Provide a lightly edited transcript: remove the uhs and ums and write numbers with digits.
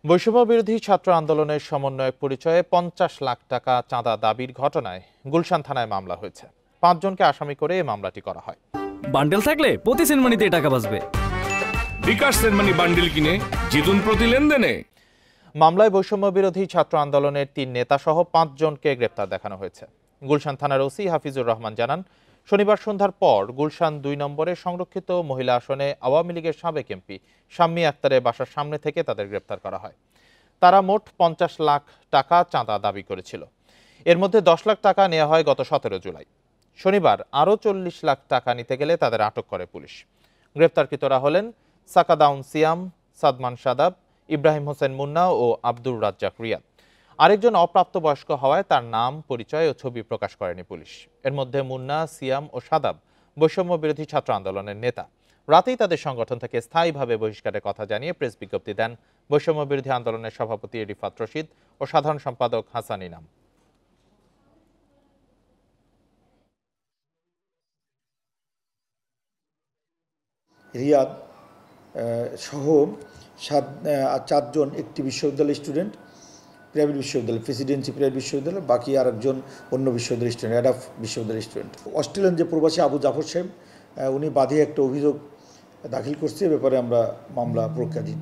বৈষম্য বিরোধী ছাত্র আন্দোলনের সমন্বয়ক পরিচয়ে ৫০ লাখ টাকা চাঁদা দাবির ঘটনায় গুলশান থানায় মামলা হয়েছে। ৫ জনকে আসামি করে এই মামলাটি করা হয়। বান্ডেল থাকলে প্রতি সেনমানিতে টাকা বাঁচবে। বিকাশ সেনমানি বান্ডেল কিনে জিতুন প্রতি লেনদেনে। মামলায় বৈষম্য বিরোধী ছাত্র আন্দোলনের ৩ নেতা সহ ৫ জনকে গ্রেপ্তার দেখানো হয়েছে। গুলশান থানার ওসি হাফিজুর রহমান জানান, শনিবার সন্ধ্যার পর গুলশান ২ নম্বরের সংরক্ষিত মহিলা আসনে আওয়ামী লীগের সাবেক এমপি শাম্মী আক্তারের বাসার সামনে থেকে তাদের গ্রেপ্তার করা হয়। তারা মোট ৫০ লাখ টাকা চাঁদা দাবি করেছিল। এর মধ্যে ১০ লাখ টাকা নেওয়া হয় গত ১৭ জুলাই। শনিবার আরও ৪০ লাখ টাকা নিতে গেলে তাদের আটক করে পুলিশ। গ্রেপ্তারকৃতরা হলেন সাকাদাউন সিয়াম, সাদমান সাদাব, ইব্রাহিম হোসেন মুন্না ও আব্দুর রাজ্জাক রিয়াদ। আরেকজন অপ্রাপ্তবয়স্ক হওয়ায় তার নাম, পরিচয় ও ছবি প্রকাশ করেনি পুলিশ। এর মধ্যে মুন্না, সিয়াম ও সাদাব বৈষম্য বিরোধী ছাত্র আন্দোলনের নেতা। রাতেই তাদের সংগঠন থেকে স্থায়ীভাবে বহিষ্কারের কথা জানিয়ে প্রেস বিজ্ঞপ্তি দেন বৈষম্য বিরোধী আন্দোলনের সভাপতি রিফাত রশিদ ও সাধারণ সম্পাদক হাসান ইনাম। রিয়াদ সহ 4 জন একটি বিশ্ববিদ্যালয়ের স্টুডেন্ট, প্রাইভেট বিশ্ববিদ্যালয়, প্রেসিডেন্সি প্রাইভেট বিশ্ববিদ্যালয়, বাকি আরেকজন অন্য বিশ্ববিদ্যালয়ের স্টুডেন্ট, অ্যাডাফ বিশ্ববিদ্যালয়ের স্টুডেন্ট। অস্ট্রেলিয়ান যে প্রবাসী আবু জাফর সাহেব, উনি বাদী একটা অভিযোগ দাখিল করছে। এ ব্যাপারে আমরা মামলা প্রক্রিয়াধীন।